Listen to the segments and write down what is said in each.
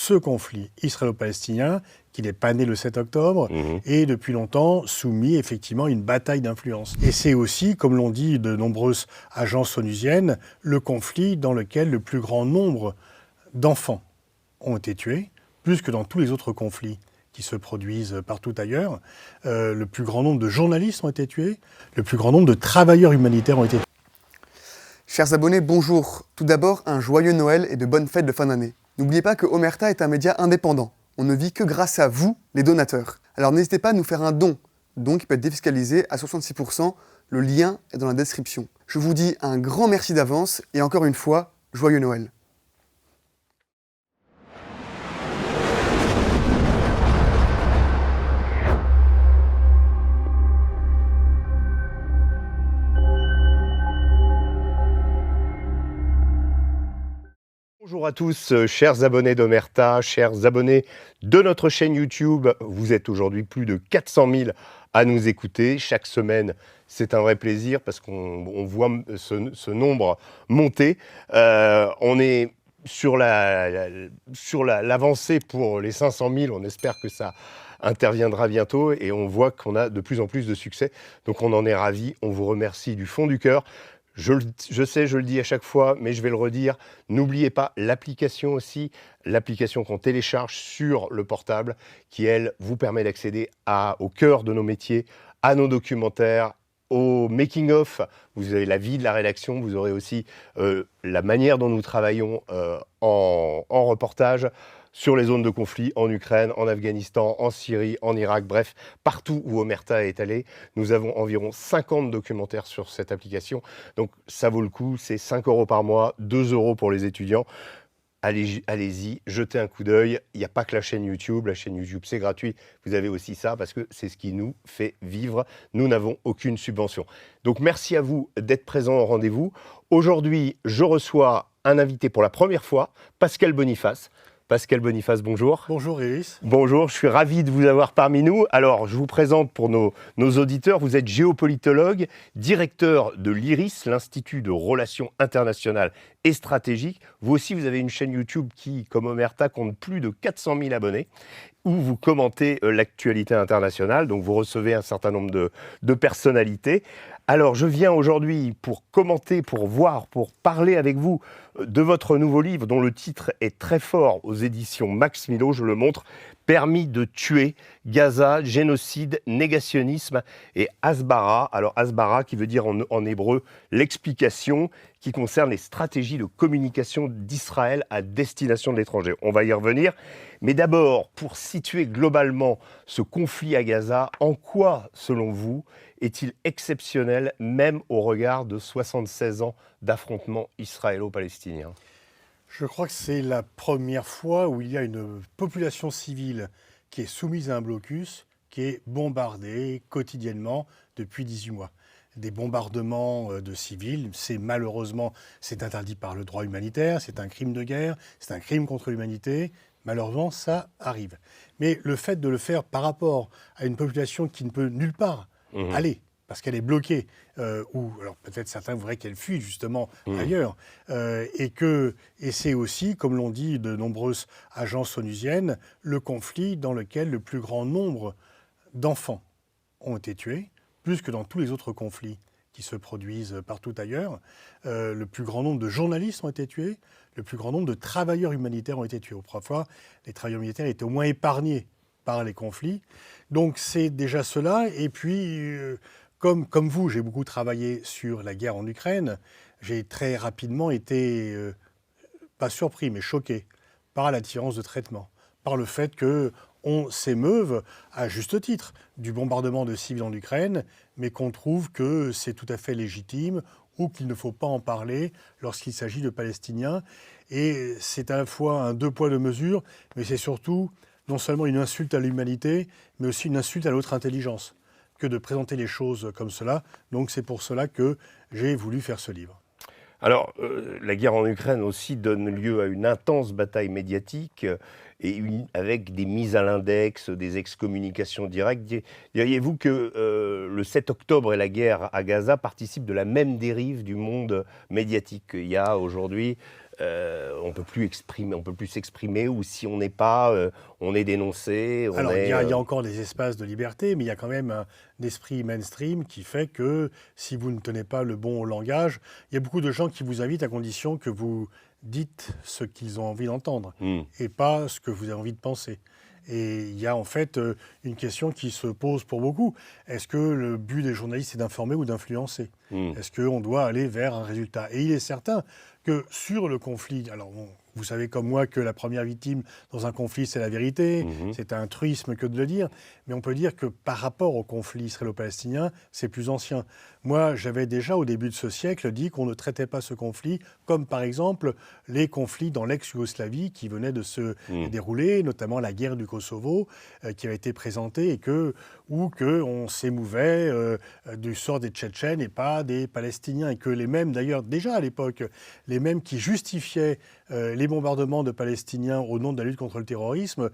ce conflit israélo-palestinien, qui n'est pas né le 7 octobre, est depuis longtemps soumis effectivement à une bataille d'influence. Et c'est aussi, comme l'ont dit de nombreuses agences onusiennes, le conflit dans lequel le plus grand nombre d'enfants ont été tués, plus que dans tous les autres conflits qui se produisent partout ailleurs. Le plus grand nombre de journalistes ont été tués, le plus grand nombre de travailleurs humanitaires ont été tués. Chers abonnés, bonjour. Tout d'abord, un joyeux Noël et de bonnes fêtes de fin d'année. N'oubliez pas que Omerta est un média indépendant. On ne vit que grâce à vous, les donateurs. Alors n'hésitez pas à nous faire un don qui peut être défiscalisé à 66%. Le lien est dans la description. Je vous dis un grand merci d'avance et encore une fois, joyeux Noël. Bonjour à tous, chers abonnés d'Omerta, chers abonnés de notre chaîne YouTube. Vous êtes aujourd'hui plus de 400 000 à nous écouter. Chaque semaine, c'est un vrai plaisir parce qu'on voit ce nombre monter. On est sur l'avancée pour les 500 000. On espère que ça interviendra bientôt et on voit qu'on a de plus en plus de succès. Donc on en est ravis. On vous remercie du fond du cœur. Je sais, je le dis à chaque fois, mais je vais le redire. N'oubliez pas l'application aussi, l'application qu'on télécharge sur le portable, qui, elle, vous permet d'accéder au cœur de nos métiers, à nos documentaires, au making-of. Vous avez la vie de la rédaction, vous aurez aussi la manière dont nous travaillons en reportage, sur les zones de conflit en Ukraine, en Afghanistan, en Syrie, en Irak, bref, partout où Omerta est allé. Nous avons environ 50 documentaires sur cette application. Donc ça vaut le coup, c'est 5 € par mois, 2 € pour les étudiants. Allez-y, jetez un coup d'œil. Il n'y a pas que la chaîne YouTube c'est gratuit. Vous avez aussi ça parce que c'est ce qui nous fait vivre. Nous n'avons aucune subvention. Donc merci à vous d'être présents au rendez-vous. Aujourd'hui, je reçois un invité pour la première fois, Pascal Boniface. Pascal Boniface, bonjour. Bonjour Iris. Bonjour, je suis ravi de vous avoir parmi nous. Alors, je vous présente pour nos auditeurs. Vous êtes géopolitologue, directeur de l'IRIS, l'Institut de Relations Internationales et Stratégiques. Vous aussi, vous avez une chaîne YouTube qui, comme Omerta, compte plus de 400 000 abonnés, où vous commentez l'actualité internationale. Donc, vous recevez un certain nombre de personnalités. Alors, je viens aujourd'hui pour commenter, pour voir, pour parler avec vous de votre nouveau livre dont le titre est très fort aux éditions Max Milo, je le montre, Permis de tuer, Gaza, génocide, négationnisme et Hasbara. Alors Hasbara qui veut dire en hébreu l'explication qui concerne les stratégies de communication d'Israël à destination de l'étranger. On va y revenir. Mais d'abord, pour situer globalement ce conflit à Gaza, en quoi, selon vous, est-il exceptionnel, même au regard de 76 ans d'affrontement israélo-palestinien ? Je crois que c'est la première fois où il y a une population civile qui est soumise à un blocus, qui est bombardée quotidiennement depuis 18 mois. Des bombardements de civils, malheureusement, c'est interdit par le droit humanitaire, c'est un crime de guerre, c'est un crime contre l'humanité. Malheureusement, ça arrive. Mais le fait de le faire par rapport à une population qui ne peut nulle part aller, parce qu'elle est bloquée, ou alors peut-être certains voudraient qu'elle fuit justement ailleurs, et c'est aussi, comme l'ont dit de nombreuses agences onusiennes, le conflit dans lequel le plus grand nombre d'enfants ont été tués, plus que dans tous les autres conflits qui se produisent partout ailleurs. Le plus grand nombre de journalistes ont été tués, le plus grand nombre de travailleurs humanitaires ont été tués. Autrefois, les travailleurs humanitaires étaient au moins épargnés par les conflits. Donc c'est déjà cela, et puis... Comme vous, j'ai beaucoup travaillé sur la guerre en Ukraine. J'ai très rapidement été, pas surpris, mais choqué par la différence de traitement, par le fait qu'on s'émeuve, à juste titre, du bombardement de civils en Ukraine, mais qu'on trouve que c'est tout à fait légitime ou qu'il ne faut pas en parler lorsqu'il s'agit de Palestiniens. Et c'est à la fois un deux poids deux mesures, mais c'est surtout non seulement une insulte à l'humanité, mais aussi une insulte à l'autre intelligence, que de présenter les choses comme cela. Donc c'est pour cela que j'ai voulu faire ce livre. Alors, la guerre en Ukraine aussi donne lieu à une intense bataille médiatique avec des mises à l'index, des excommunications directes. Diriez-vous que le 7 octobre et la guerre à Gaza participent de la même dérive du monde médiatique? Il y a aujourd'hui on peut plus s'exprimer, ou si on n'est pas, on est dénoncé. Alors, il y a encore des espaces de liberté, mais il y a quand même un esprit mainstream qui fait que si vous ne tenez pas le bon langage, il y a beaucoup de gens qui vous invitent à condition que vous dites ce qu'ils ont envie d'entendre et pas ce que vous avez envie de penser. Et il y a en fait une question qui se pose pour beaucoup. Est-ce que le but des journalistes est d'informer ou d'influencer ? Est-ce qu'on doit aller vers un résultat ? Et il est certain que sur le conflit, alors bon, vous savez comme moi que la première victime dans un conflit, c'est la vérité. C'est un truisme que de le dire. Mais on peut dire que par rapport au conflit israélo-palestinien, c'est plus ancien. Moi, j'avais déjà au début de ce siècle dit qu'on ne traitait pas ce conflit comme par exemple les conflits dans l'ex-Yougoslavie qui venaient de se dérouler, notamment la guerre du Kosovo qui avait été présentée où on s'émouvait du sort des Tchétchènes et pas des Palestiniens. Et que les mêmes, d'ailleurs, déjà à l'époque, les mêmes qui justifiaient les bombardements de Palestiniens au nom de la lutte contre le terrorisme,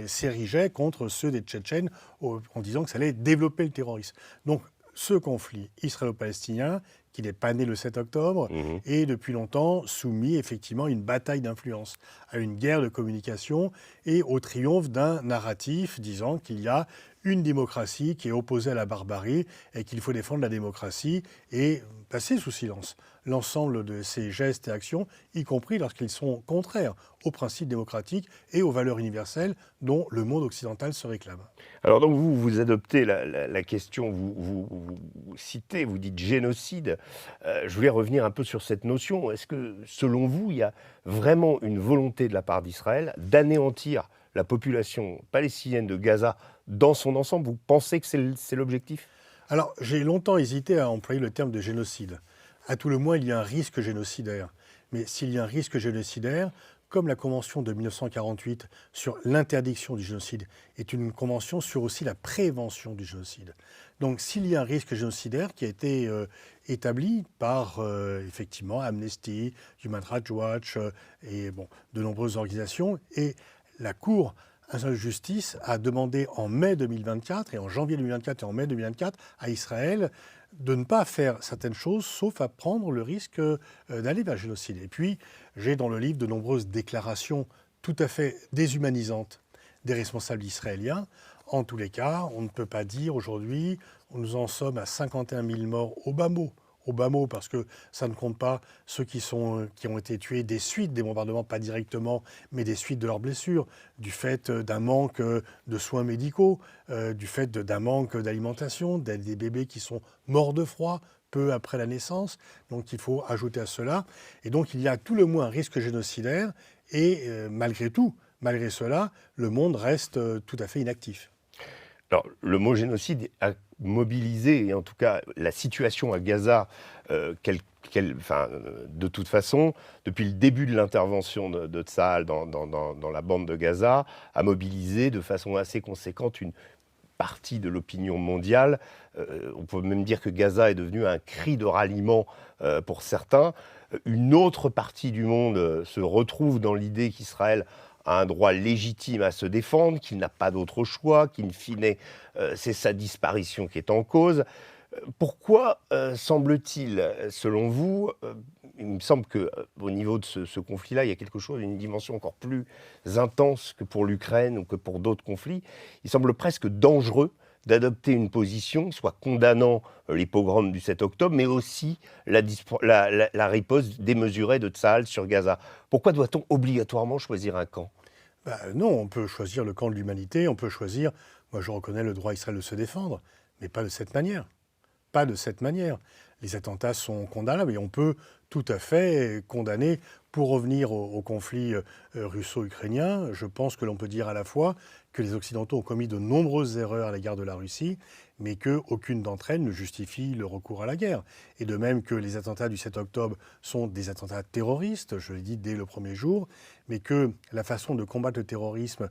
s'érigeaient contre ceux des Tchétchènes en disant que ça allait développer le terrorisme. Donc, ce conflit israélo-palestinien, qui n'est pas né le 7 octobre, est depuis longtemps soumis effectivement à une bataille d'influence, à une guerre de communication et au triomphe d'un narratif disant qu'il y a une démocratie qui est opposée à la barbarie et qu'il faut défendre la démocratie et passer sous silence l'ensemble de ces gestes et actions, y compris lorsqu'ils sont contraires aux principes démocratiques et aux valeurs universelles dont le monde occidental se réclame. Alors donc vous adoptez la question, vous citez, vous dites génocide. Je voulais revenir un peu sur cette notion. Est-ce que selon vous, il y a vraiment une volonté de la part d'Israël d'anéantir la population palestinienne de Gaza dans son ensemble? Vous pensez que c'est l'objectif ? Alors j'ai longtemps hésité à employer le terme de génocide. À tout le moins, il y a un risque génocidaire. Mais s'il y a un risque génocidaire, comme la Convention de 1948 sur l'interdiction du génocide est une convention sur aussi la prévention du génocide. Donc s'il y a un risque génocidaire qui a été établi par effectivement Amnesty, Human Rights Watch et de nombreuses organisations, et la Cour internationale de justice a demandé en mai 2024, et en janvier 2024 et en mai 2024, à Israël de ne pas faire certaines choses, sauf à prendre le risque d'aller vers le génocide. Et puis, j'ai dans le livre de nombreuses déclarations tout à fait déshumanisantes des responsables israéliens. En tous les cas, on ne peut pas dire aujourd'hui, nous en sommes à 51 000 morts au bas mot, parce que ça ne compte pas ceux qui ont été tués des suites des bombardements, pas directement, mais des suites de leurs blessures, du fait d'un manque de soins médicaux, du fait d'un manque d'alimentation, des bébés qui sont morts de froid peu après la naissance. Donc il faut ajouter à cela. Et donc il y a tout le moins un risque génocidaire, et malgré cela, le monde reste tout à fait inactif. Alors, le mot génocide a mobilisé, et en tout cas la situation à Gaza, de toute façon, depuis le début de l'intervention de Tsahal dans la bande de Gaza, a mobilisé de façon assez conséquente une partie de l'opinion mondiale. On peut même dire que Gaza est devenu un cri de ralliement pour certains. Une autre partie du monde se retrouve dans l'idée qu'Israël a un droit légitime à se défendre, qu'il n'a pas d'autre choix, qu'in fine, c'est sa disparition qui est en cause. Pourquoi semble-t-il, selon vous, il me semble qu'au niveau de ce conflit-là, il y a quelque chose, une dimension encore plus intense que pour l'Ukraine ou que pour d'autres conflits, il semble presque dangereux d'adopter une position, soit condamnant les pogroms du 7 octobre, mais aussi la riposte démesurée de Tsahal sur Gaza. Pourquoi doit-on obligatoirement choisir un camp ? Non, on peut choisir le camp de l'humanité, on peut choisir, moi je reconnais le droit d'Israël de se défendre, mais pas de cette manière. Pas de cette manière. Les attentats sont condamnables et on peut tout à fait condamner. Pour revenir au conflit russo-ukrainien, je pense que l'on peut dire à la fois que les Occidentaux ont commis de nombreuses erreurs à l'égard de la Russie, mais qu'aucune d'entre elles ne justifie le recours à la guerre. Et de même que les attentats du 7 octobre sont des attentats terroristes, je l'ai dit dès le premier jour, mais que la façon de combattre le terrorisme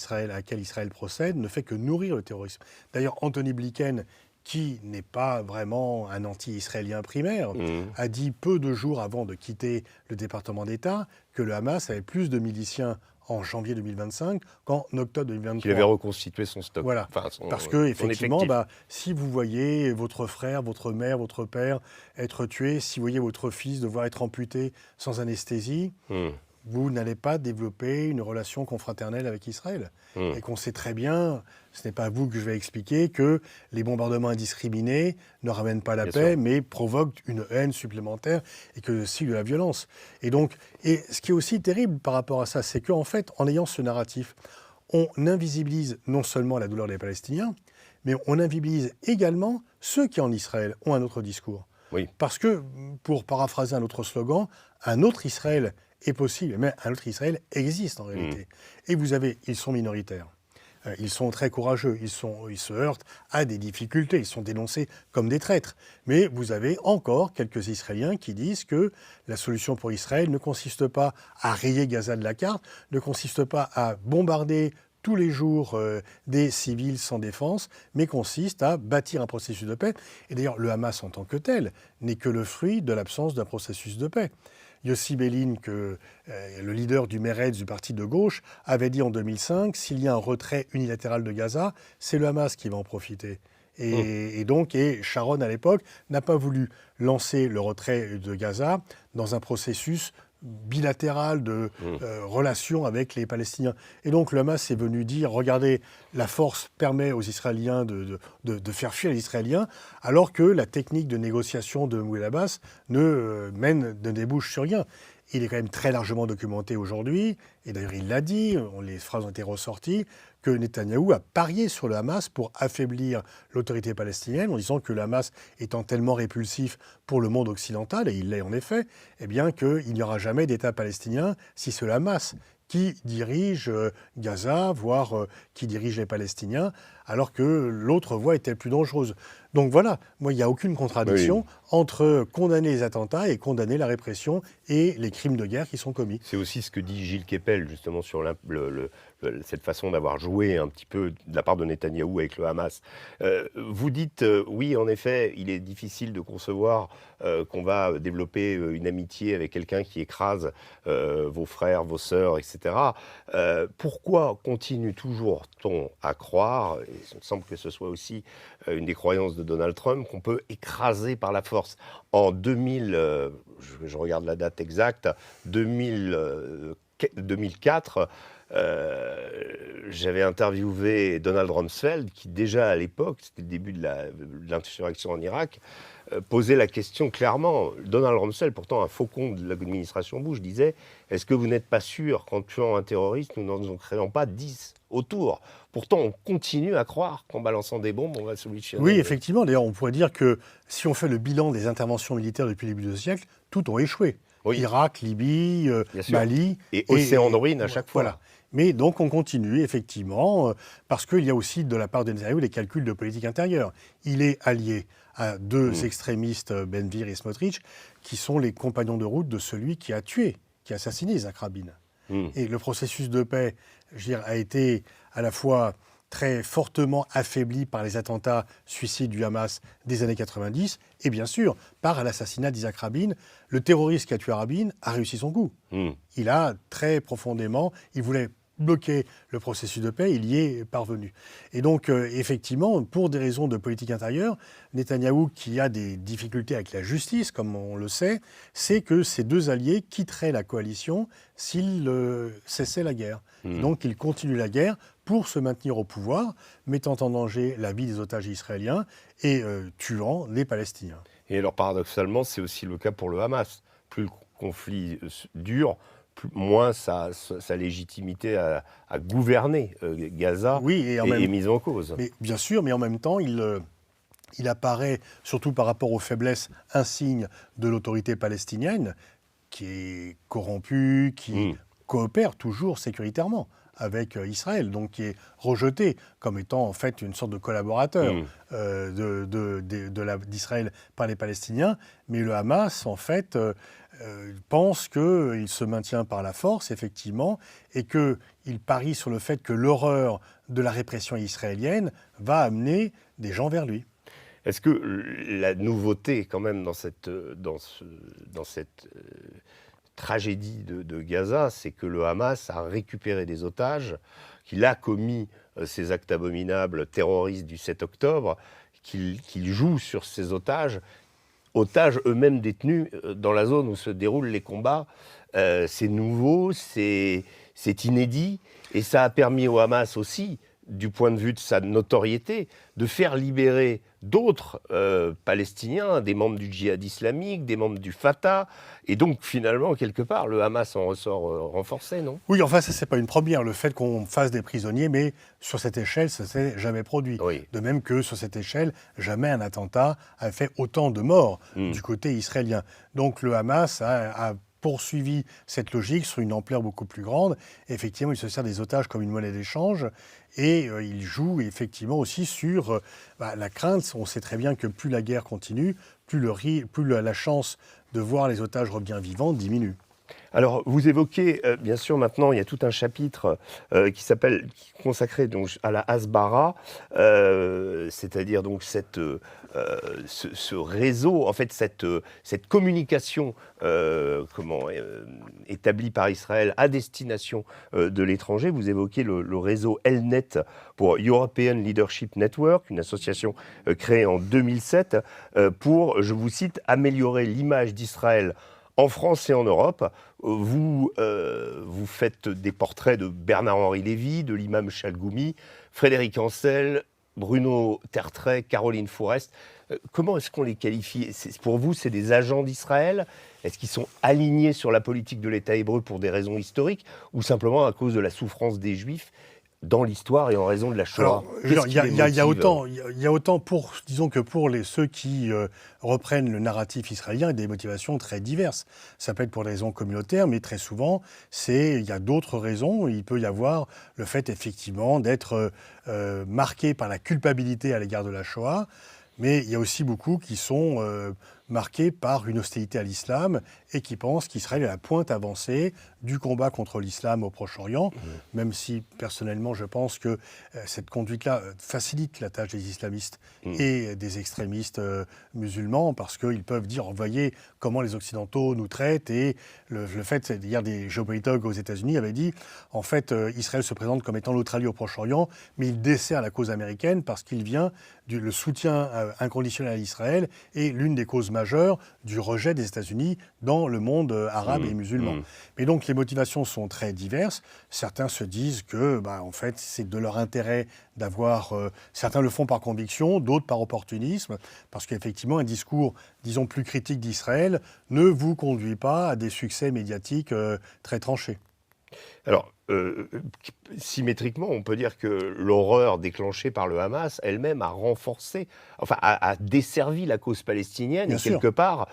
à laquelle Israël procède ne fait que nourrir le terrorisme. D'ailleurs, Anthony Blinken, qui n'est pas vraiment un anti-israélien primaire, a dit peu de jours avant de quitter le département d'État que le Hamas avait plus de miliciens en janvier 2025 qu'en octobre 2023. Qu'il avait reconstitué son stock. Voilà, Enfin, parce que son effectivement, effectif. si vous voyez votre frère, votre mère, votre père être tué, si vous voyez votre fils devoir être amputé sans anesthésie, vous n'allez pas développer une relation confraternelle avec Israël. Et qu'on sait très bien, ce n'est pas à vous que je vais expliquer, que les bombardements indiscriminés ne ramènent pas la Bien paix, sûr. mais provoquent une haine supplémentaire et que aussi de la violence. Et donc, et ce qui est aussi terrible par rapport à ça, c'est qu'en fait, en ayant ce narratif, on invisibilise non seulement la douleur des Palestiniens, mais on invisibilise également ceux qui en Israël ont un autre discours. Oui. Parce que, pour paraphraser un autre slogan, un autre Israël est possible, mais un autre Israël existe en réalité. Et vous avez, ils sont minoritaires. Ils sont très courageux, ils se heurtent à des difficultés, ils sont dénoncés comme des traîtres. Mais vous avez encore quelques Israéliens qui disent que la solution pour Israël ne consiste pas à rayer Gaza de la carte, ne consiste pas à bombarder tous les jours des civils sans défense, mais consiste à bâtir un processus de paix. Et d'ailleurs, le Hamas en tant que tel n'est que le fruit de l'absence d'un processus de paix. Yossi Beilin, le leader du Meretz, du parti de gauche, avait dit en 2005, s'il y a un retrait unilatéral de Gaza, c'est le Hamas qui va en profiter. Et Sharon, à l'époque, n'a pas voulu lancer le retrait de Gaza dans un processus bilatéral de relations avec les Palestiniens. Et donc le Hamas est venu dire, regardez, la force permet aux Israéliens de faire fuir les Israéliens, alors que la technique de négociation de Mahmoud Abbas ne débouche sur rien. Il est quand même très largement documenté aujourd'hui, et d'ailleurs il l'a dit, les phrases ont été ressorties, que Netanyahou a parié sur le Hamas pour affaiblir l'autorité palestinienne, en disant que le Hamas étant tellement répulsif pour le monde occidental, et il l'est en effet, eh bien qu'il n'y aura jamais d'État palestinien si c'est le Hamas qui dirige Gaza, voire qui dirige les Palestiniens, alors que l'autre voie était plus dangereuse. Donc voilà, moi il n'y a aucune contradiction entre condamner les attentats et condamner la répression et les crimes de guerre qui sont commis. C'est aussi ce que dit Gilles Kepel, justement, sur cette façon d'avoir joué un petit peu de la part de Netanyahou avec le Hamas. Vous dites, oui, en effet, il est difficile de concevoir qu'on va développer une amitié avec quelqu'un qui écrase vos frères, vos sœurs, etc. Pourquoi continue toujours-t-on à croire, et il me semble que ce soit aussi une des croyances de Donald Trump, qu'on peut écraser par la force? En 2000, je regarde la date exacte, 2004, j'avais interviewé Donald Rumsfeld, qui déjà à l'époque, c'était le début de l'insurrection en Irak, posait la question clairement. Donald Rumsfeld, pourtant un faucon de l'administration Bush, disait « Est-ce que vous n'êtes pas sûr qu'en tuant un terroriste, nous n'en créons pas 10 autour ?» Pourtant, on continue à croire qu'en balançant des bombes, on va solutionner. Oui, effectivement. D'ailleurs, on pourrait dire que si on fait le bilan des interventions militaires depuis le début du siècle, toutes ont échoué. Oui. Irak, Libye, Mali. Et Océan de ruines à chaque fois. Voilà. Mais donc on continue, effectivement, parce qu'il y a aussi de la part de Netanyahou des calculs de politique intérieure. Il est allié à deux extrémistes, Ben Gvir et Smotrich, qui sont les compagnons de route de celui qui a tué, qui a assassiné Yitzhak Rabin. Et le processus de paix, je veux dire, a été à la fois très fortement affaibli par les attentats suicides du Hamas des années 90 et bien sûr par l'assassinat d'Yitzhak Rabin. Le terroriste qui a tué Rabin a réussi son coup. Il a très profondément, il voulait bloquer le processus de paix, il y est parvenu. Et donc, effectivement, pour des raisons de politique intérieure, Netanyahou, qui a des difficultés avec la justice, comme on le sait, c'est que ces deux alliés quitteraient la coalition s'ils cessaient la guerre. Et donc, ils continuent la guerre pour se maintenir au pouvoir, mettant en danger la vie des otages israéliens et tuant les Palestiniens. Et alors, paradoxalement, c'est aussi le cas pour le Hamas. Plus le conflit dure, moins sa légitimité à gouverner Gaza est mise en cause. Mais, bien sûr, mais en même temps, il apparaît, surtout par rapport aux faiblesses, un signe de l'autorité palestinienne qui est corrompue, qui coopère toujours sécuritairement avec Israël, donc qui est rejeté comme étant en fait une sorte de collaborateur d'Israël par les Palestiniens. Mais le Hamas, en fait, pense qu'il se maintient par la force, effectivement, et qu'il parie sur le fait que l'horreur de la répression israélienne va amener des gens vers lui. Est-ce que la nouveauté, quand même, dans cette tragédie de Gaza, c'est que le Hamas a récupéré des otages, qu'il a commis ces actes abominables terroristes du 7 octobre, qu'il joue sur ces otages eux-mêmes détenus dans la zone où se déroulent les combats. C'est nouveau, c'est inédit, et ça a permis au Hamas aussi, du point de vue de sa notoriété, de faire libérer d'autres Palestiniens, des membres du djihad islamique, des membres du Fatah, et donc finalement, quelque part, le Hamas en ressort renforcé, non ? Oui, enfin, ça, c'est pas une première, le fait qu'on fasse des prisonniers, mais sur cette échelle, ça s'est jamais produit. Oui. De même que sur cette échelle, jamais un attentat a fait autant de morts du côté israélien. Donc le Hamas a poursuivi cette logique sur une ampleur beaucoup plus grande. Effectivement, il se sert des otages comme une monnaie d'échange et il joue effectivement aussi sur la crainte. On sait très bien que plus la guerre continue, plus la chance de voir les otages revenir vivants diminue. Alors, vous évoquez, bien sûr, maintenant, il y a tout un chapitre qui consacré donc, à la Hasbara, c'est-à-dire donc ce réseau, en fait, cette communication établie par Israël à destination de l'étranger. Vous évoquez le réseau Elnet pour European Leadership Network, une association créée en 2007 pour, je vous cite, améliorer l'image d'Israël en France et en Europe. Vous faites des portraits de Bernard-Henri Lévy, de l'imam Chalgoumi, Frédéric Ancel, Bruno Tertrais, Caroline Fourest. Comment est-ce qu'on les qualifie ? Pour vous, c'est des agents d'Israël ? Est-ce qu'ils sont alignés sur la politique de l'État hébreu pour des raisons historiques ou simplement à cause de la souffrance des Juifs dans l'histoire et en raison de la Shoah? Alors, il y a autant pour, disons que pour ceux qui reprennent le narratif israélien, il y a des motivations très diverses. Ça peut être pour des raisons communautaires, mais très souvent, il y a d'autres raisons. Il peut y avoir le fait, effectivement, d'être marqué par la culpabilité à l'égard de la Shoah, mais il y a aussi beaucoup qui sont marqués par une hostilité à l'islam et qui pensent qu'Israël est la pointe avancée du combat contre l'islam au Proche-Orient, même si personnellement je pense que cette conduite-là facilite la tâche des islamistes et des extrémistes musulmans, parce qu'ils peuvent dire, voyez comment les Occidentaux nous traitent, et le fait, hier des géopolitologues aux États-Unis avaient dit, en fait, Israël se présente comme étant l'Australie au Proche-Orient, mais il dessert la cause américaine parce qu'il vient le soutien inconditionnel à Israël est l'une des causes majeures du rejet des États-Unis dans le monde arabe et musulman. Mais donc les motivations sont très diverses. Certains se disent que, en fait, c'est de leur intérêt d'avoir... certains le font par conviction, d'autres par opportunisme, parce qu'effectivement, un discours, disons, plus critique d'Israël ne vous conduit pas à des succès médiatiques très tranchés. Alors, symétriquement, on peut dire que l'horreur déclenchée par le Hamas elle-même a renforcé, a desservi la cause palestinienne. Bien et sûr. quelque part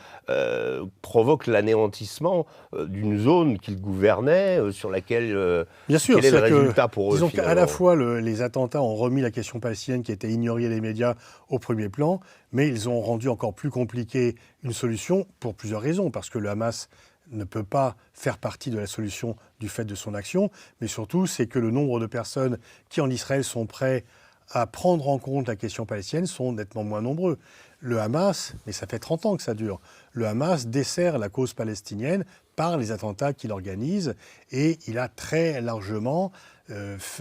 provoque l'anéantissement d'une zone qu'ils gouvernaient, sur laquelle Bien sûr, quel est le c'est-à-dire résultat pour eux disons qu'à finalement. la fois les attentats ont remis la question palestinienne qui était ignorée des médias au premier plan, mais ils ont rendu encore plus compliqué une solution pour plusieurs raisons, parce que le Hamas ne peut pas faire partie de la solution du fait de son action, mais surtout c'est que le nombre de personnes qui en Israël sont prêts à prendre en compte la question palestinienne sont nettement moins nombreux. Le Hamas, mais ça fait 30 ans que ça dure, le Hamas dessert la cause palestinienne par les attentats qu'il organise, et il a très largement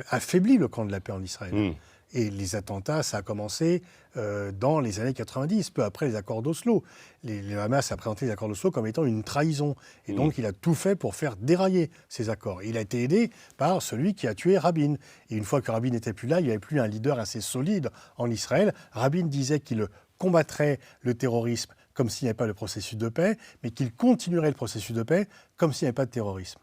affaibli le camp de la paix en Israël. Et les attentats, ça a commencé dans les années 90, peu après les accords d'Oslo. Le Hamas a présenté les accords d'Oslo comme étant une trahison. Et donc, il a tout fait pour faire dérailler ces accords. Et il a été aidé par celui qui a tué Rabin. Et une fois que Rabin n'était plus là, il n'y avait plus un leader assez solide en Israël. Rabin disait qu'il combattrait le terrorisme comme s'il n'y avait pas de processus de paix, mais qu'il continuerait le processus de paix comme s'il n'y avait pas de terrorisme.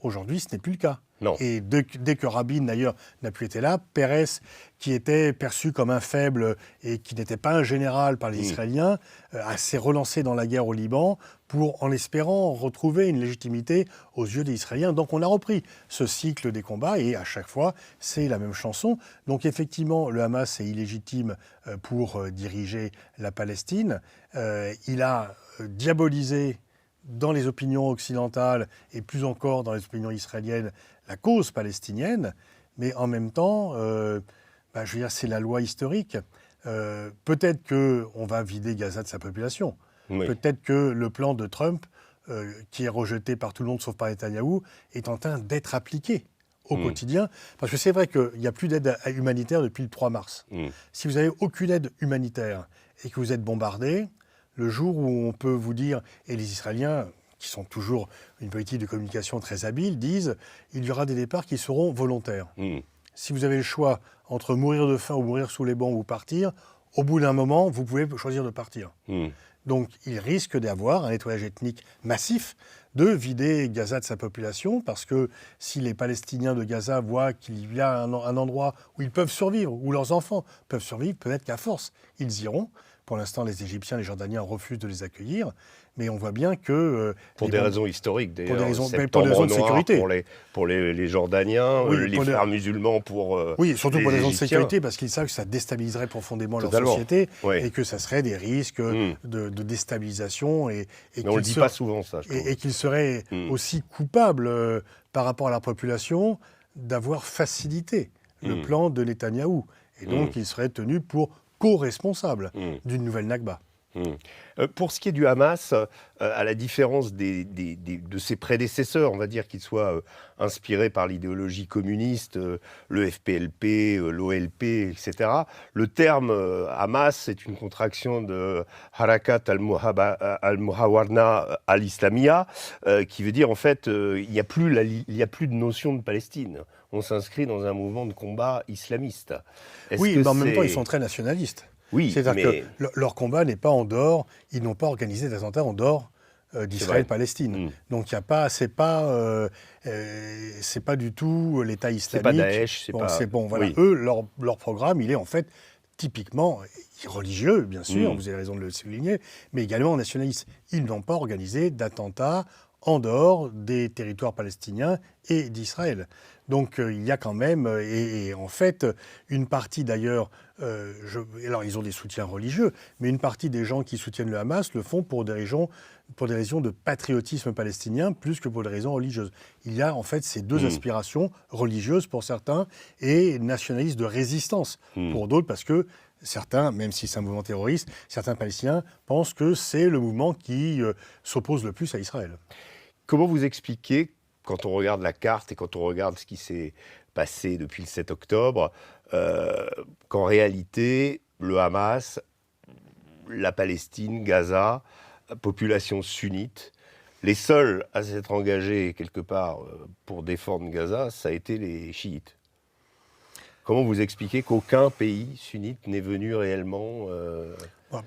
Aujourd'hui, ce n'est plus le cas. Non. Et dès que Rabin, d'ailleurs, n'a plus été là, Peres, qui était perçu comme un faible et qui n'était pas un général par les Israéliens, s'est relancé dans la guerre au Liban en espérant retrouver une légitimité aux yeux des Israéliens. Donc on a repris ce cycle des combats et à chaque fois, c'est la même chanson. Donc effectivement, le Hamas est illégitime pour diriger la Palestine. Il a diabolisé dans les opinions occidentales et plus encore dans les opinions israéliennes la cause palestinienne, mais en même temps, je veux dire, c'est la loi historique. Peut-être qu'on va vider Gaza de sa population. Oui. Peut-être que le plan de Trump qui est rejeté par tout le monde sauf par Netanyahou, est en train d'être appliqué au quotidien. Parce que c'est vrai qu'il n'y a plus d'aide humanitaire depuis le 3 mars. Si vous n'avez aucune aide humanitaire et que vous êtes bombardé, le jour où on peut vous dire, et les Israéliens, qui sont toujours une politique de communication très habile, disent il y aura des départs qui seront volontaires. Si vous avez le choix entre mourir de faim ou mourir sous les bombes ou partir, au bout d'un moment, vous pouvez choisir de partir. Donc, il risque d'avoir un nettoyage ethnique massif, de vider Gaza de sa population, parce que si les Palestiniens de Gaza voient qu'il y a un endroit où ils peuvent survivre, où leurs enfants peuvent survivre, peut-être qu'à force, ils iront. Pour l'instant, les Égyptiens, les Jordaniens refusent de les accueillir, mais on voit bien que... pour des raisons historiques, d'ailleurs. Pour des raisons de sécurité. Pour les Jordaniens, les frères musulmans pour oui, surtout pour des raisons de Égyptiens. sécurité, parce qu'ils savent que ça déstabiliserait profondément Totalement. leur société, Oui. et que ça serait des risques de déstabilisation. Mais on ne le dit pas souvent, ça, je trouve. Et qu'ils seraient aussi coupables, par rapport à la population, d'avoir facilité le plan de Netanyahou. Et donc, ils seraient tenus pour co-responsables d'une nouvelle Nakba. Pour ce qui est du Hamas, à la différence de ses prédécesseurs, on va dire qu'ils soient inspirés par l'idéologie communiste, le FPLP, l'OLP, etc., le terme Hamas est une contraction de Harakat al-Muhawarna al-Islamia, qui veut dire en fait il n'y a plus de notion de Palestine. On s'inscrit dans un mouvement de combat islamiste. Oui, mais en même temps, ils sont très nationalistes. Oui, c'est-à-dire que leur combat n'est pas en dehors, ils n'ont pas organisé d'attentats en dehors d'Israël-Palestine. Donc il y a pas, c'est pas du tout l'État islamique. C'est pas Daesh, voilà. Oui. Eux, leur programme, il est en fait typiquement religieux, bien sûr, vous avez raison de le souligner, mais également nationaliste. Ils n'ont pas organisé d'attentats en dehors des territoires palestiniens et d'Israël. Donc il y a quand même, et en fait, une partie d'ailleurs, alors ils ont des soutiens religieux, mais une partie des gens qui soutiennent le Hamas le font pour des raisons de patriotisme palestinien plus que pour des raisons religieuses. Il y a en fait ces deux aspirations, religieuses pour certains et nationalistes de résistance pour d'autres, parce que certains, même si c'est un mouvement terroriste, certains Palestiniens pensent que c'est le mouvement qui s'oppose le plus à Israël. Comment vous expliquez, quand on regarde la carte et quand on regarde ce qui s'est passé depuis le 7 octobre, qu'en réalité, le Hamas, la Palestine, Gaza, population sunnite, les seuls à s'être engagés quelque part pour défendre Gaza, ça a été les chiites. Comment vous expliquez qu'aucun pays sunnite n'est venu réellement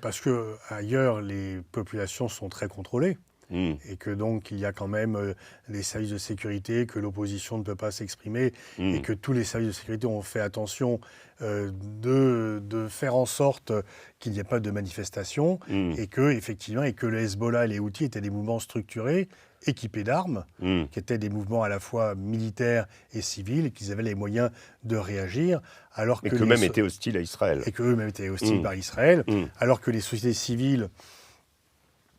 Parce qu'ailleurs, les populations sont très contrôlées. Et que donc il y a quand même des services de sécurité, que l'opposition ne peut pas s'exprimer, et que tous les services de sécurité ont fait attention de faire en sorte qu'il n'y ait pas de manifestation, et que le Hezbollah et les Houthis étaient des mouvements structurés, équipés d'armes, qui étaient des mouvements à la fois militaires et civils, et qu'ils avaient les moyens de réagir, alors que qu'eux-mêmes étaient hostiles à Israël. Et qu'eux-mêmes étaient hostiles par Israël, alors que les sociétés civiles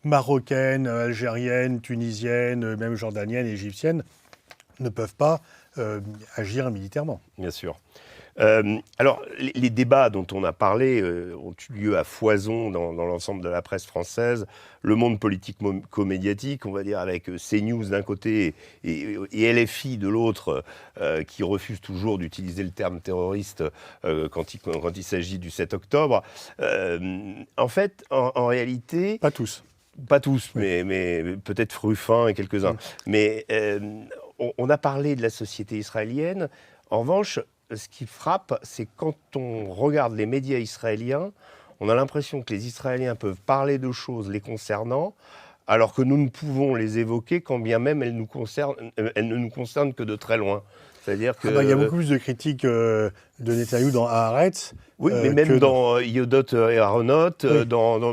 marocaines, algériennes, tunisiennes, même jordaniennes, égyptiennes, ne peuvent pas agir militairement. Bien sûr. Alors, les débats dont on a parlé ont eu lieu à foison dans l'ensemble de la presse française. Le monde politico-médiatique, on va dire, avec CNews d'un côté et LFI de l'autre, qui refuse toujours d'utiliser le terme terroriste quand il s'agit du 7 octobre. En fait, en réalité... Pas tous. Pas tous, oui. mais peut-être Ruffin et quelques-uns. Mais on a parlé de la société israélienne. En revanche, ce qui frappe, c'est quand on regarde les médias israéliens, on a l'impression que les Israéliens peuvent parler de choses les concernant, alors que nous ne pouvons les évoquer quand bien même elles ne nous concernent que de très loin. C'est-à-dire que... il y a beaucoup plus de critiques de Netanyahou dans Haaretz. Oui, mais même dans Yedot et Aharonot,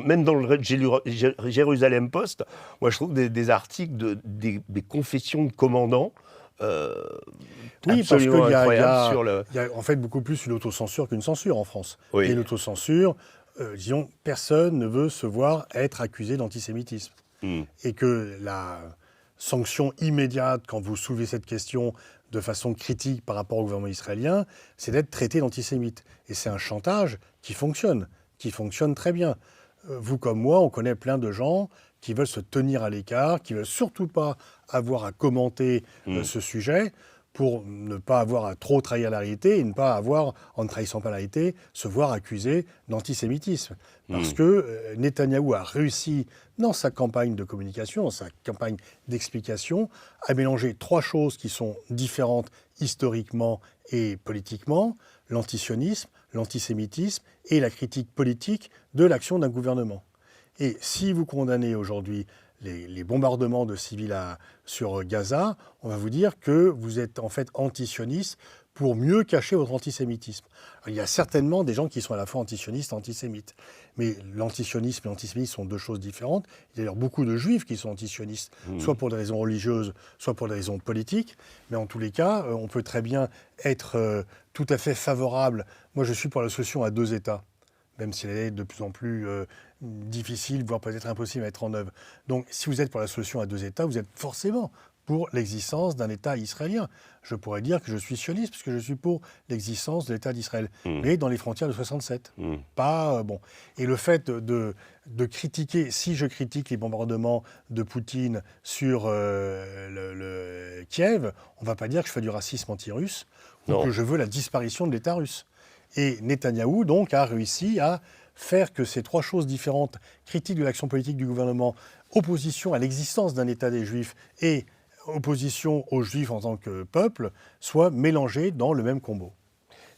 même dans le Jérusalem Post, moi je trouve des articles, des confessions de commandants absolument incroyables. Il y a en fait beaucoup plus une autocensure qu'une censure en France. Oui. Il y a une autocensure, disons, personne ne veut se voir être accusé d'antisémitisme. Et que la sanction immédiate, quand vous soulevez cette question de façon critique par rapport au gouvernement israélien, c'est d'être traité d'antisémite. Et c'est un chantage qui fonctionne très bien. Vous comme moi, on connaît plein de gens qui veulent se tenir à l'écart, qui ne veulent surtout pas avoir à commenter ce sujet pour ne pas avoir à trop trahir la réalité et ne pas avoir, en ne trahissant pas la réalité, se voir accusé d'antisémitisme. Parce que Netanyahou a réussi, dans sa campagne de communication, dans sa campagne d'explication, à mélanger trois choses qui sont différentes historiquement et politiquement: l'antisionisme, l'antisémitisme et la critique politique de l'action d'un gouvernement. Et si vous condamnez aujourd'hui les bombardements de civils sur Gaza, on va vous dire que vous êtes en fait antisioniste pour mieux cacher votre antisémitisme. Alors, il y a certainement des gens qui sont à la fois antisionistes et antisémites. Mais l'antisionisme et l'antisémitisme sont deux choses différentes. Il y a d'ailleurs beaucoup de juifs qui sont antisionistes, soit pour des raisons religieuses, soit pour des raisons politiques. Mais en tous les cas, on peut très bien être tout à fait favorable. Moi, je suis pour la solution à deux États, même si elle est de plus en plus difficile, voire peut-être impossible à mettre en œuvre. Donc, si vous êtes pour la solution à deux États, vous êtes forcément pour l'existence d'un État israélien. Je pourrais dire que je suis sioniste, parce que je suis pour l'existence de l'État d'Israël, mais dans les frontières de 67. Pas bon. Et le fait de critiquer, si je critique les bombardements de Poutine sur le Kiev, on ne va pas dire que je fais du racisme anti-russe ou que je veux la disparition de l'État russe. Et Netanyahou, donc, a réussi à faire que ces trois choses différentes, critique de l'action politique du gouvernement, opposition à l'existence d'un État des Juifs et opposition aux Juifs en tant que peuple, soient mélangées dans le même combo.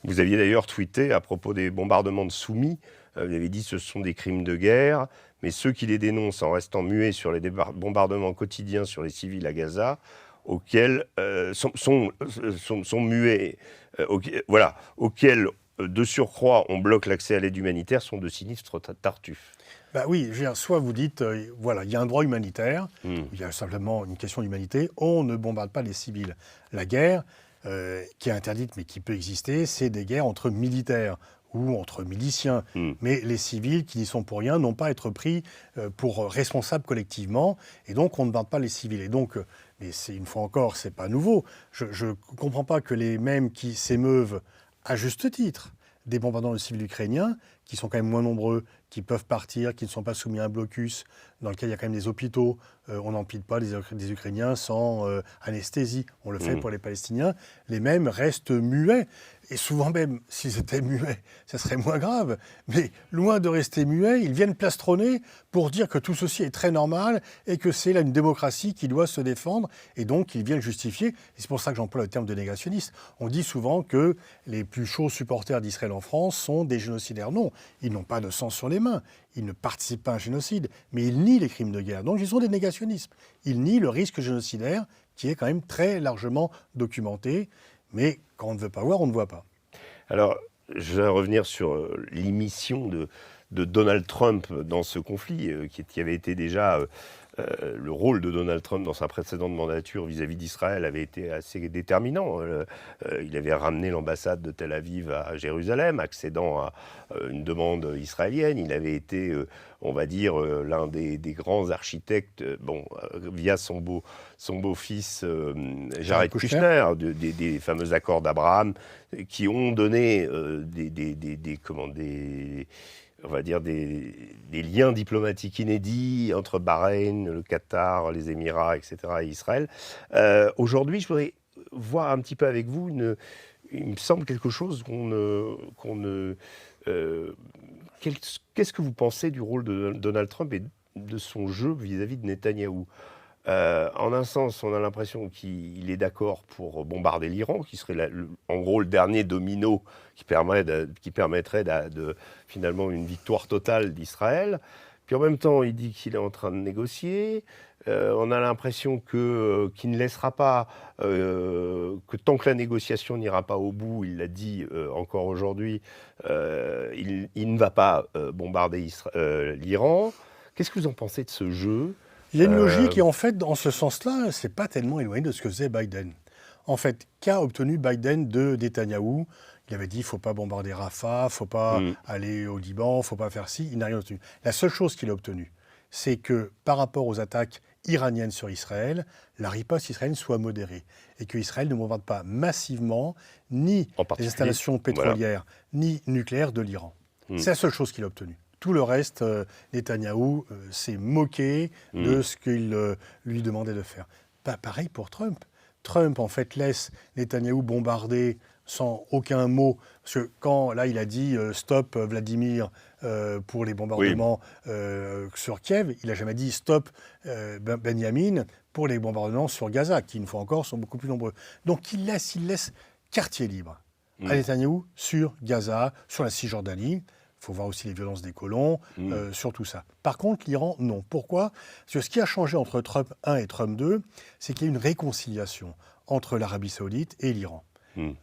Vous aviez d'ailleurs tweeté à propos des bombardements de Soumy, vous avez dit que ce sont des crimes de guerre, mais ceux qui les dénoncent en restant muets sur les bombardements quotidiens sur les civils à Gaza, auxquels sont muets, auxquels de surcroît on bloque l'accès à l'aide humanitaire, sont de sinistres tartuffes. Bah oui, je veux dire, soit vous dites, voilà, il y a un droit humanitaire, il y a simplement une question d'humanité, on ne bombarde pas les civils. La guerre, qui est interdite mais qui peut exister, c'est des guerres entre militaires ou entre miliciens. Mais les civils qui n'y sont pour rien n'ont pas à être pris pour responsables collectivement, et donc on ne bombarde pas les civils. Et donc, mais une fois encore, c'est pas nouveau. Je ne comprends pas que les mêmes qui s'émeuvent, à juste titre, des bombardements de civils ukrainiens, qui sont quand même moins nombreux, qui peuvent partir, qui ne sont pas soumis à un blocus, dans lequel il y a quand même des hôpitaux. On n'empile pas des Ukrainiens sans anesthésie. On le fait pour les Palestiniens. Les mêmes restent muets. Et souvent même, s'ils étaient muets, ça serait moins grave. Mais loin de rester muets, ils viennent plastronner pour dire que tout ceci est très normal et que c'est là une démocratie qui doit se défendre. Et donc, ils viennent justifier. Et c'est pour ça que j'emploie le terme de négationniste. On dit souvent que les plus chauds supporters d'Israël en France sont des génocidaires. Non, ils n'ont pas de sang sur les mains. Ils ne participent pas à un génocide, mais ils nient les crimes de guerre. Donc, ils sont des négationnistes. Ils nient le risque génocidaire qui est quand même très largement documenté. Mais quand on ne veut pas voir, on ne voit pas. Alors, je vais revenir sur l'émission de Donald Trump dans ce conflit, qui avait été déjà... le rôle de Donald Trump dans sa précédente mandature vis-à-vis d'Israël avait été assez déterminant. Il avait ramené l'ambassade de Tel Aviv à Jérusalem, accédant à une demande israélienne. Il avait été, on va dire, l'un des grands architectes, via son beau-fils Jared Kushner, des fameux accords d'Abraham, qui ont donné on va dire des liens diplomatiques inédits entre Bahreïn, le Qatar, les Émirats, etc. et Israël. Aujourd'hui, je voudrais voir un petit peu avec vous, il me semble quelque chose qu'est-ce que vous pensez du rôle de Donald Trump et de son jeu vis-à-vis de Netanyahou ? En un sens, on a l'impression qu'il est d'accord pour bombarder l'Iran, qui serait en gros le dernier domino qui permettrait de finalement une victoire totale d'Israël. Puis en même temps, il dit qu'il est en train de négocier. On a l'impression qu'il ne laissera pas, que tant que la négociation n'ira pas au bout, il l'a dit encore aujourd'hui, il ne va pas bombarder l'Iran. Qu'est-ce que vous en pensez de ce jeu ? Il y a une logique et en fait, dans ce sens-là, c'est pas tellement éloigné de ce que faisait Biden. En fait, qu'a obtenu Biden de Netanyahou ? Il avait dit il ne faut pas bombarder Rafah, il ne faut pas aller au Liban, il ne faut pas faire ci. Il n'a rien obtenu. La seule chose qu'il a obtenue, c'est que par rapport aux attaques iraniennes sur Israël, la riposte israélienne soit modérée et qu'Israël ne bombarde pas massivement ni les installations pétrolières ni nucléaires de l'Iran. C'est la seule chose qu'il a obtenue. Tout le reste, Netanyahou s'est moqué de ce qu'il lui demandait de faire. Pareil pour Trump. Trump, en fait, laisse Netanyahou bombarder sans aucun mot. Parce que quand, là, il a dit stop Vladimir pour les bombardements sur Kiev, il n'a jamais dit stop Benjamin pour les bombardements sur Gaza, qui, une fois encore, sont beaucoup plus nombreux. Donc, il laisse quartier libre à Netanyahou sur Gaza, sur la Cisjordanie. Il faut voir aussi les violences des colons, sur tout ça. Par contre, l'Iran, non. Pourquoi ? Parce que ce qui a changé entre Trump 1 et Trump 2, c'est qu'il y a eu une réconciliation entre l'Arabie saoudite et l'Iran.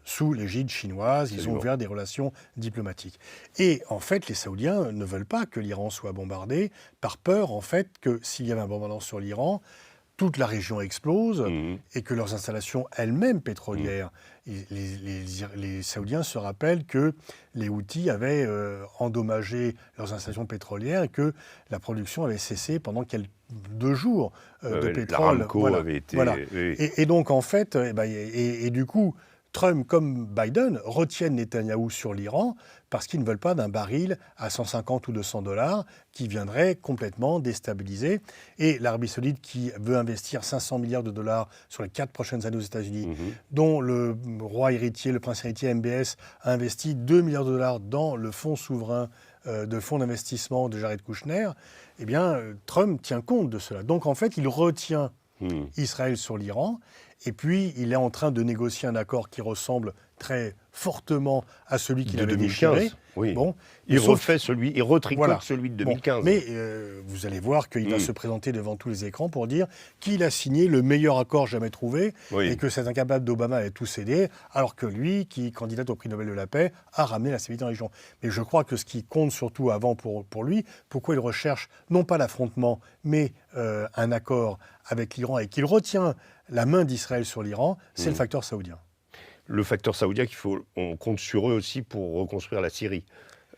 Sous l'égide chinoise, ils ont ouvert des relations diplomatiques. Et en fait, les Saoudiens ne veulent pas que l'Iran soit bombardé, par peur, en fait, que s'il y avait un bombardement sur l'Iran, toute la région explose et que leurs installations elles-mêmes pétrolières, les Saoudiens se rappellent que les Houthis avaient endommagé leurs installations pétrolières et que la production avait cessé pendant 2 jours de pétrole. L'Aramco avait été... Voilà. Et donc, en fait, et du coup, Trump comme Biden retiennent Netanyahou sur l'Iran parce qu'ils ne veulent pas d'un baril à 150 ou 200 $ qui viendrait complètement déstabiliser. Et l'Arabie saoudite qui veut investir 500 milliards de dollars sur les 4 prochaines années aux États-Unis, dont le roi héritier, le prince héritier MBS, a investi 2 milliards de dollars dans le fonds souverain de fonds d'investissement de Jared Kushner, eh bien, Trump tient compte de cela. Donc, en fait, il retient Israël sur l'Iran. Et puis, il est en train de négocier un accord qui ressemble très fortement à celui qu'il avait 2015. déchiré. Oui. Bon, il retricote celui de 2015. Mais vous allez voir qu'il va se présenter devant tous les écrans pour dire qu'il a signé le meilleur accord jamais trouvé et que c'est incapable d'Obama à tout céder, alors que lui, qui candidate au prix Nobel de la paix, a ramené la stabilité en région. Mais je crois que ce qui compte surtout avant pour lui, pourquoi il recherche non pas l'affrontement, mais un accord avec l'Iran et qu'il retient la main d'Israël sur l'Iran, c'est le facteur saoudien. Le facteur saoudien on compte sur eux aussi pour reconstruire la Syrie.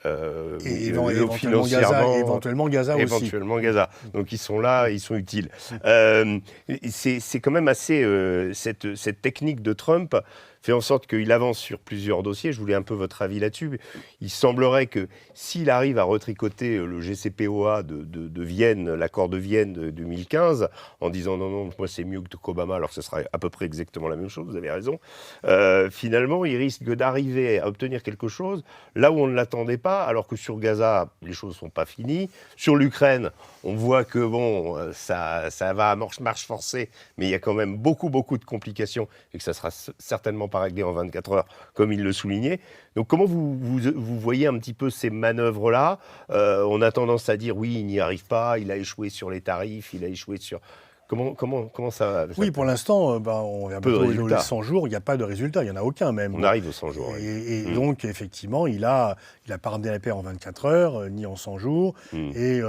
Et éventuellement Gaza aussi. Éventuellement Gaza. Donc ils sont là, ils sont utiles. C'est quand même assez... cette technique de Trump fait en sorte qu'il avance sur plusieurs dossiers. Je voulais un peu votre avis là-dessus. Il semblerait que s'il arrive à retricoter le GCPOA de Vienne, l'accord de Vienne de 2015, en disant non, moi c'est mieux qu'Obama, alors que ce sera à peu près exactement la même chose, vous avez raison, finalement il risque d'arriver à obtenir quelque chose là où on ne l'attendait pas, alors que sur Gaza, les choses ne sont pas finies. Sur l'Ukraine, on voit que ça va à marche forcée, mais il y a quand même beaucoup de complications et que ça sera certainement pas réglé en 24 heures, comme il le soulignait. Donc comment vous voyez un petit peu ces manœuvres-là ? On a tendance à dire oui, il n'y arrive pas, il a échoué sur les tarifs, il a échoué sur... Comment ça... Oui, pour l'instant, on vient bientôt aux 100 jours, il n'y a pas de résultat, il n'y en a aucun même. On arrive aux 100 jours. Et donc, effectivement, il a pas ramené la paix en 24 heures, ni en 100 jours, et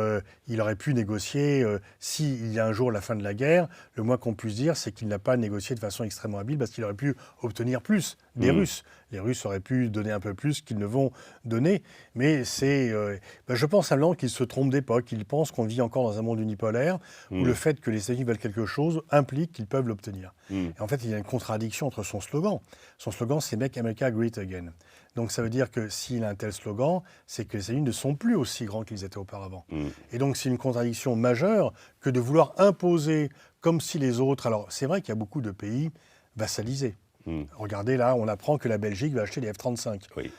il aurait pu négocier, s'il y a un jour la fin de la guerre, le moins qu'on puisse dire, c'est qu'il n'a pas négocié de façon extrêmement habile, parce qu'il aurait pu obtenir plus des Russes. Les Russes auraient pu donner un peu plus qu'ils ne vont donner, mais je pense simplement qu'ils se trompent d'époque. Ils pensent qu'on vit encore dans un monde unipolaire, où le fait que les États-Unis veulent quelque chose implique qu'ils peuvent l'obtenir. Et en fait, il y a une contradiction entre son slogan. Son slogan, c'est « Make America Great Again ». Donc ça veut dire que s'il a un tel slogan, c'est que les États-Unis ne sont plus aussi grands qu'ils étaient auparavant. Et donc c'est une contradiction majeure que de vouloir imposer comme si les autres... Alors c'est vrai qu'il y a beaucoup de pays vassalisés. Regardez là, on apprend que la Belgique va acheter des F-35. Oui.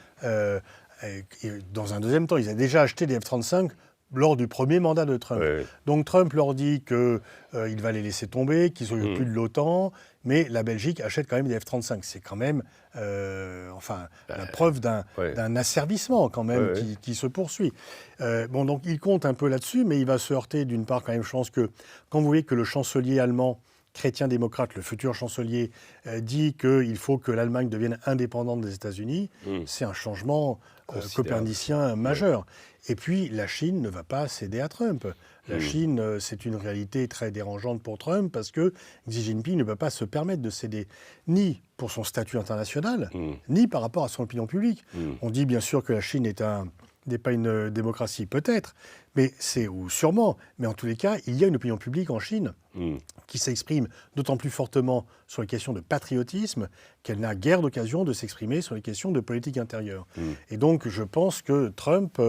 Et dans un deuxième temps, ils avaient déjà acheté des F-35 lors du premier mandat de Trump. Oui. Donc Trump leur dit qu'il va les laisser tomber, qu'ils ne sont plus de l'OTAN, mais la Belgique achète quand même des F-35. C'est quand même la preuve d'un asservissement quand même qui se poursuit. Donc il compte un peu là-dessus, mais il va se heurter d'une part quand même, je pense que quand vous voyez que le chancelier allemand chrétien-démocrate, le futur chancelier, dit qu'il faut que l'Allemagne devienne indépendante des États-Unis, c'est un changement copernicien majeur. Et puis, la Chine ne va pas céder à Trump. La Chine, c'est une réalité très dérangeante pour Trump parce que Xi Jinping ne peut pas se permettre de céder, ni pour son statut international, ni par rapport à son opinion publique. On dit bien sûr que la Chine est un n'est pas une démocratie, peut-être, ou sûrement, mais en tous les cas, il y a une opinion publique en Chine qui s'exprime d'autant plus fortement sur les questions de patriotisme qu'elle n'a guère d'occasion de s'exprimer sur les questions de politique intérieure. Et donc, je pense que Trump,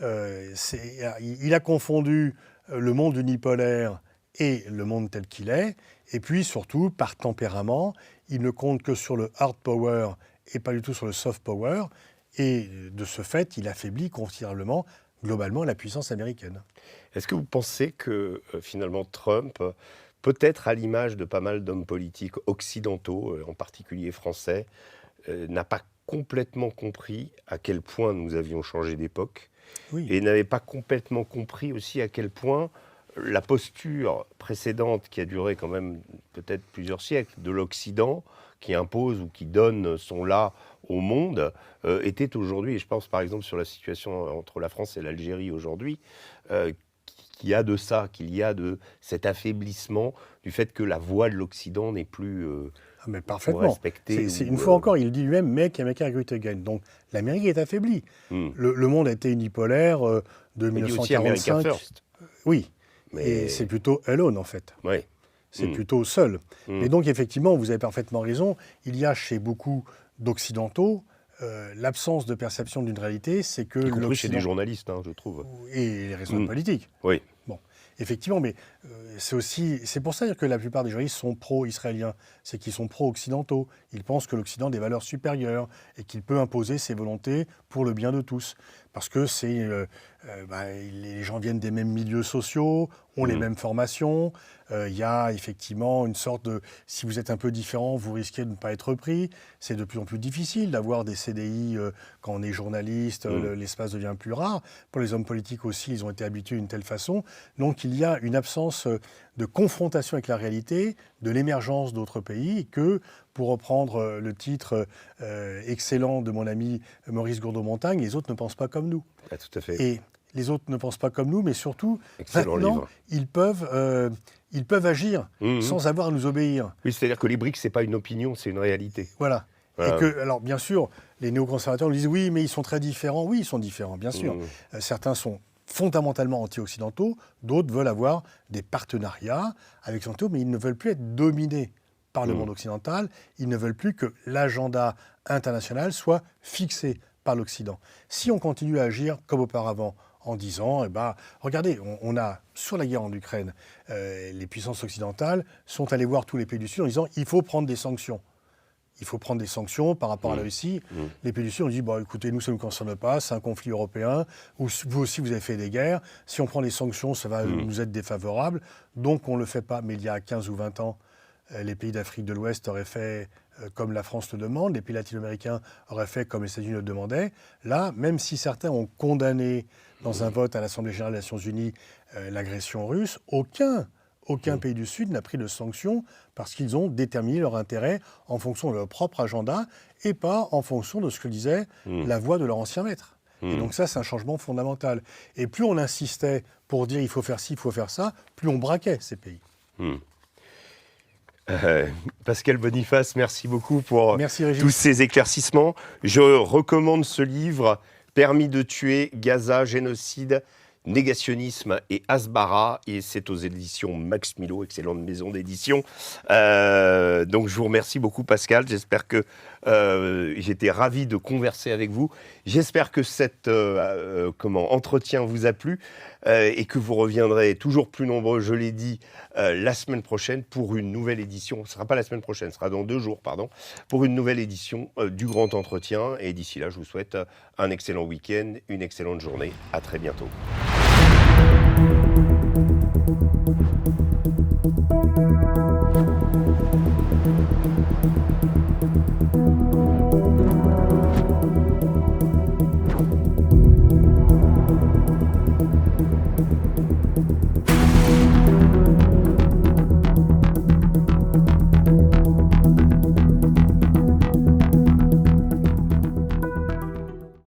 il a confondu le monde unipolaire et le monde tel qu'il est, et puis surtout, par tempérament, il ne compte que sur le hard power et pas du tout sur le soft power, et de ce fait, il affaiblit considérablement, globalement, la puissance américaine. Est-ce que vous pensez que finalement Trump, peut-être à l'image de pas mal d'hommes politiques occidentaux, en particulier français, n'a pas complètement compris à quel point nous avions changé d'époque, et n'avait pas complètement compris aussi à quel point la posture précédente, qui a duré quand même peut-être plusieurs siècles, de l'Occident, qui impose ou qui donne son là au monde, était aujourd'hui, et je pense par exemple sur la situation entre la France et l'Algérie aujourd'hui, qu'il y a de ça, qu'il y a de cet affaiblissement du fait que la voix de l'Occident n'est plus mais parfaitement. respectée. Une fois encore, il dit lui-même « Make America Great Again ». Donc l'Amérique est affaiblie. Le monde a été unipolaire de 1945. First. Oui, et c'est plutôt alone en fait. Oui. C'est plutôt seul. Et donc effectivement, vous avez parfaitement raison, il y a chez beaucoup d'Occidentaux l'absence de perception d'une réalité, c'est que y compris chez l'Occident... des journalistes, je trouve. Et les responsables politiques. Oui. Bon, effectivement, mais c'est pour ça que la plupart des journalistes sont pro-israéliens, c'est qu'ils sont pro-occidentaux. Ils pensent que l'Occident a des valeurs supérieures et qu'il peut imposer ses volontés pour le bien de tous. Parce que les gens viennent des mêmes milieux sociaux, ont les mêmes formations. Il y a effectivement une sorte de... Si vous êtes un peu différent, vous risquez de ne pas être pris. C'est de plus en plus difficile d'avoir des CDI quand on est journaliste. L'espace devient plus rare. Pour les hommes politiques aussi, ils ont été habitués d'une telle façon. Donc il y a une absence de confrontation avec la réalité, de l'émergence d'autres pays, et que, pour reprendre le titre excellent de mon ami Maurice Gourdeau-Montagne, les autres ne pensent pas comme nous. Ah, tout à fait. Et les autres ne pensent pas comme nous, mais surtout, Excellent maintenant, livre. ils peuvent agir sans avoir à nous obéir. Oui, c'est-à-dire que les BRICS, ce n'est pas une opinion, c'est une réalité. Voilà. Et que, alors bien sûr, les néoconservateurs nous disent oui, mais ils sont très différents. Oui, ils sont différents, bien sûr. Certains sont fondamentalement anti-occidentaux, d'autres veulent avoir des partenariats avec les occidentaux, mais ils ne veulent plus être dominés par le monde occidental. Ils ne veulent plus que l'agenda international soit fixé par l'Occident. Si on continue à agir comme auparavant, en disant, regardez, on a, sur la guerre en Ukraine, les puissances occidentales sont allées voir tous les pays du Sud en disant, il faut prendre des sanctions. Il faut prendre des sanctions par rapport à la Russie. Les pays du Sud ont dit, écoutez, nous, ça ne nous concerne pas, c'est un conflit européen, où vous aussi, vous avez fait des guerres. Si on prend les sanctions, ça va nous être défavorable. Donc, on ne le fait pas. Mais il y a 15 ou 20 ans, les pays d'Afrique de l'Ouest auraient fait comme la France le demande, les pays latino-américains auraient fait comme les États-Unis le demandaient. Là, même si certains ont condamné dans un vote à l'Assemblée générale des Nations unies l'agression russe, aucun pays du Sud n'a pris de sanctions parce qu'ils ont déterminé leur intérêt en fonction de leur propre agenda et pas en fonction de ce que disait la voix de leur ancien maître. Et donc ça, c'est un changement fondamental. Et plus on insistait pour dire il faut faire ci, il faut faire ça, plus on braquait ces pays. Pascal Boniface, merci beaucoup pour Merci, Régis. tous ces éclaircissements. Je recommande ce livre, Permis de tuer, Gaza, génocide, négationnisme et Asbara, et c'est aux éditions Max Milo, excellente maison d'édition. Donc je vous remercie beaucoup Pascal, j'espère que j'étais ravi de converser avec vous. J'espère que cet entretien vous a plu et que vous reviendrez toujours plus nombreux, je l'ai dit, la semaine prochaine pour une nouvelle édition. Ce ne sera pas la semaine prochaine, ce sera dans 2 jours, pour une nouvelle édition du Grand Entretien. Et d'ici là, je vous souhaite un excellent week-end, une excellente journée. À très bientôt.